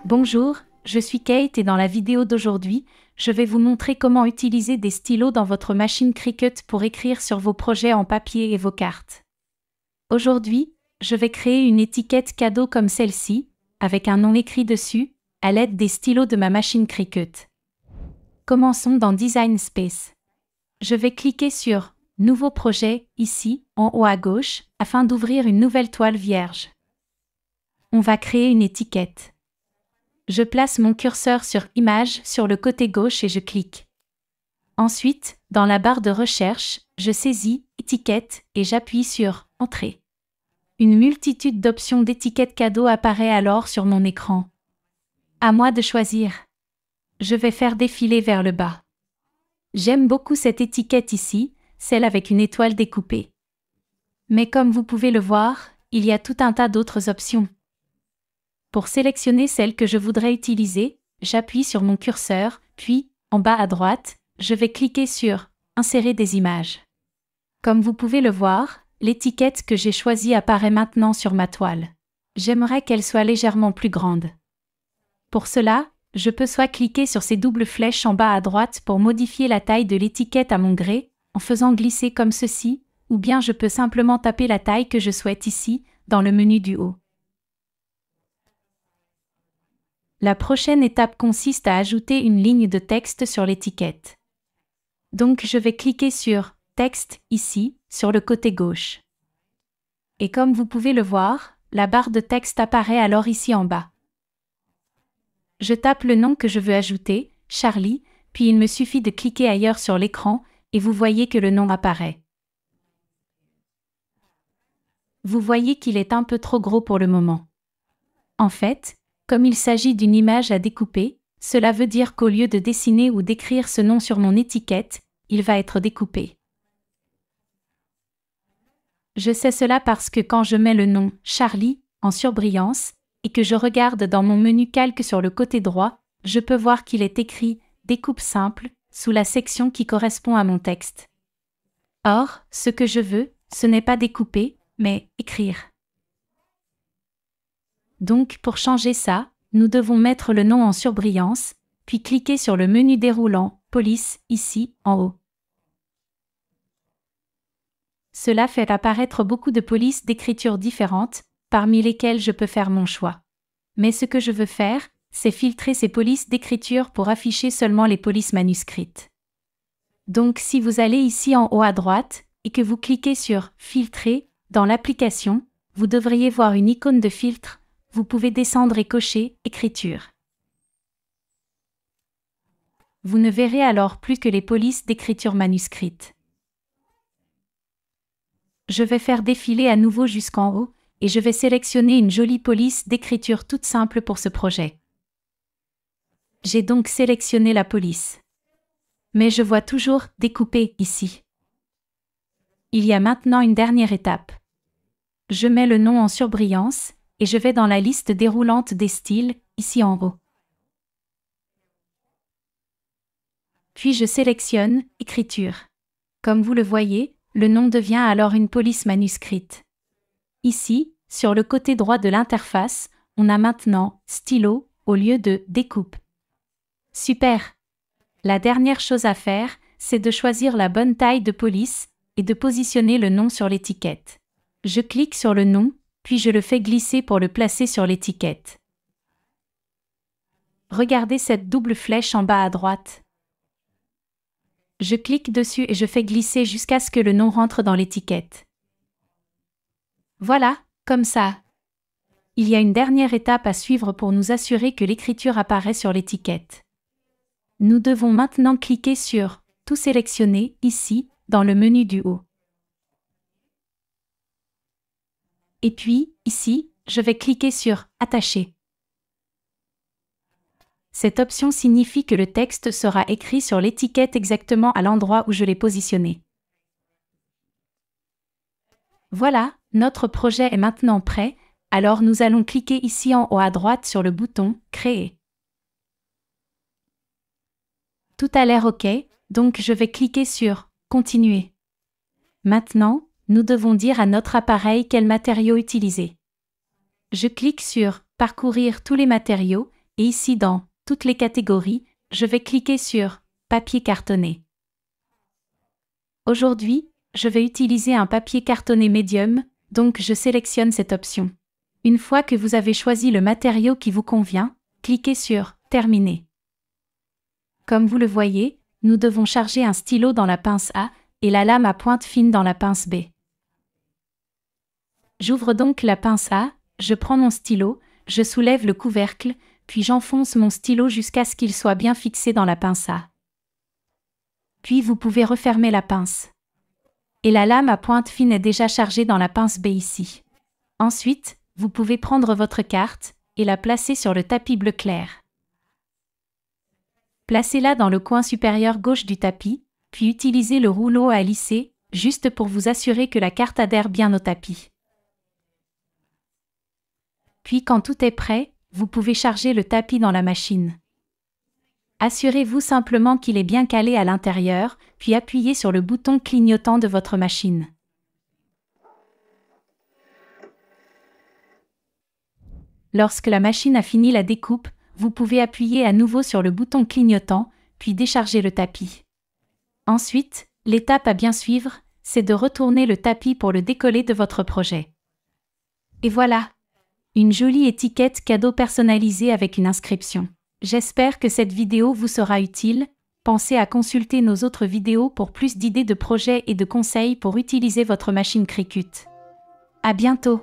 Bonjour, je suis Kate et dans la vidéo d'aujourd'hui, je vais vous montrer comment utiliser des stylos dans votre machine Cricut pour écrire sur vos projets en papier et vos cartes. Aujourd'hui, je vais créer une étiquette cadeau comme celle-ci, avec un nom écrit dessus, à l'aide des stylos de ma machine Cricut. Commençons dans Design Space. Je vais cliquer sur « Nouveau projet » ici, en haut à gauche, afin d'ouvrir une nouvelle toile vierge. On va créer une étiquette. Je place mon curseur sur « Image » sur le côté gauche et je clique. Ensuite, dans la barre de recherche, je saisis « Étiquette » et j'appuie sur « Entrée ». Une multitude d'options d'étiquettes cadeaux apparaît alors sur mon écran. À moi de choisir. Je vais faire défiler vers le bas. J'aime beaucoup cette étiquette ici, celle avec une étoile découpée. Mais comme vous pouvez le voir, il y a tout un tas d'autres options. Pour sélectionner celle que je voudrais utiliser, j'appuie sur mon curseur, puis, en bas à droite, je vais cliquer sur « Insérer des images ». Comme vous pouvez le voir, l'étiquette que j'ai choisie apparaît maintenant sur ma toile. J'aimerais qu'elle soit légèrement plus grande. Pour cela, je peux soit cliquer sur ces doubles flèches en bas à droite pour modifier la taille de l'étiquette à mon gré, en faisant glisser comme ceci, ou bien je peux simplement taper la taille que je souhaite ici, dans le menu du haut. La prochaine étape consiste à ajouter une ligne de texte sur l'étiquette. Donc je vais cliquer sur « Texte » ici, sur le côté gauche. Et comme vous pouvez le voir, la barre de texte apparaît alors ici en bas. Je tape le nom que je veux ajouter, Charlie, puis il me suffit de cliquer ailleurs sur l'écran, et vous voyez que le nom apparaît. Vous voyez qu'il est un peu trop gros pour le moment. En fait, comme il s'agit d'une image à découper, cela veut dire qu'au lieu de dessiner ou d'écrire ce nom sur mon étiquette, il va être découpé. Je sais cela parce que quand je mets le nom « Charlie » en surbrillance, et que je regarde dans mon menu calque sur le côté droit, je peux voir qu'il est écrit « Découpe simple » sous la section qui correspond à mon texte. Or, ce que je veux, ce n'est pas découper, mais écrire. Donc, pour changer ça, nous devons mettre le nom en surbrillance, puis cliquer sur le menu déroulant « Police » ici, en haut. Cela fait apparaître beaucoup de polices d'écriture différentes, parmi lesquelles je peux faire mon choix. Mais ce que je veux faire, c'est filtrer ces polices d'écriture pour afficher seulement les polices manuscrites. Donc si vous allez ici en haut à droite, et que vous cliquez sur « Filtrer » dans l'application, vous devriez voir une icône de filtre. Vous pouvez descendre et cocher « Écriture ». Vous ne verrez alors plus que les polices d'écriture manuscrite. Je vais faire défiler à nouveau jusqu'en haut, et je vais sélectionner une jolie police d'écriture toute simple pour ce projet. J'ai donc sélectionné la police. Mais je vois toujours « Découper » ici. Il y a maintenant une dernière étape. Je mets le nom en surbrillance, et je vais dans la liste déroulante des styles, ici en haut. Puis je sélectionne « Écriture ». Comme vous le voyez, le nom devient alors une police manuscrite. Ici, sur le côté droit de l'interface, on a maintenant « Stylo » au lieu de « Découpe ». Super! La dernière chose à faire, c'est de choisir la bonne taille de police et de positionner le nom sur l'étiquette. Je clique sur le nom, puis je le fais glisser pour le placer sur l'étiquette. Regardez cette double flèche en bas à droite. Je clique dessus et je fais glisser jusqu'à ce que le nom rentre dans l'étiquette. Voilà, comme ça. Il y a une dernière étape à suivre pour nous assurer que l'écriture apparaît sur l'étiquette. Nous devons maintenant cliquer sur « Tout sélectionner » ici, dans le menu du haut. Et puis, ici, je vais cliquer sur « Attacher ». Cette option signifie que le texte sera écrit sur l'étiquette exactement à l'endroit où je l'ai positionné. Voilà, notre projet est maintenant prêt, alors nous allons cliquer ici en haut à droite sur le bouton « Créer ». Tout a l'air OK, donc je vais cliquer sur « Continuer ». Maintenant, nous devons dire à notre appareil quel matériau utiliser. Je clique sur « Parcourir tous les matériaux » et ici dans « Toutes les catégories », je vais cliquer sur « Papier cartonné ». Aujourd'hui, je vais utiliser un papier cartonné médium, donc je sélectionne cette option. Une fois que vous avez choisi le matériau qui vous convient, cliquez sur « Terminer ». Comme vous le voyez, nous devons charger un stylo dans la pince A et la lame à pointe fine dans la pince B. J'ouvre donc la pince A, je prends mon stylo, je soulève le couvercle, puis j'enfonce mon stylo jusqu'à ce qu'il soit bien fixé dans la pince A. Puis vous pouvez refermer la pince. Et la lame à pointe fine est déjà chargée dans la pince B ici. Ensuite, vous pouvez prendre votre carte et la placer sur le tapis bleu clair. Placez-la dans le coin supérieur gauche du tapis, puis utilisez le rouleau à lisser, juste pour vous assurer que la carte adhère bien au tapis. Puis quand tout est prêt, vous pouvez charger le tapis dans la machine. Assurez-vous simplement qu'il est bien calé à l'intérieur, puis appuyez sur le bouton clignotant de votre machine. Lorsque la machine a fini la découpe, vous pouvez appuyer à nouveau sur le bouton clignotant, puis décharger le tapis. Ensuite, l'étape à bien suivre, c'est de retourner le tapis pour le décoller de votre projet. Et voilà! Une jolie étiquette cadeau personnalisée avec une inscription. J'espère que cette vidéo vous sera utile. Pensez à consulter nos autres vidéos pour plus d'idées de projets et de conseils pour utiliser votre machine Cricut. À bientôt!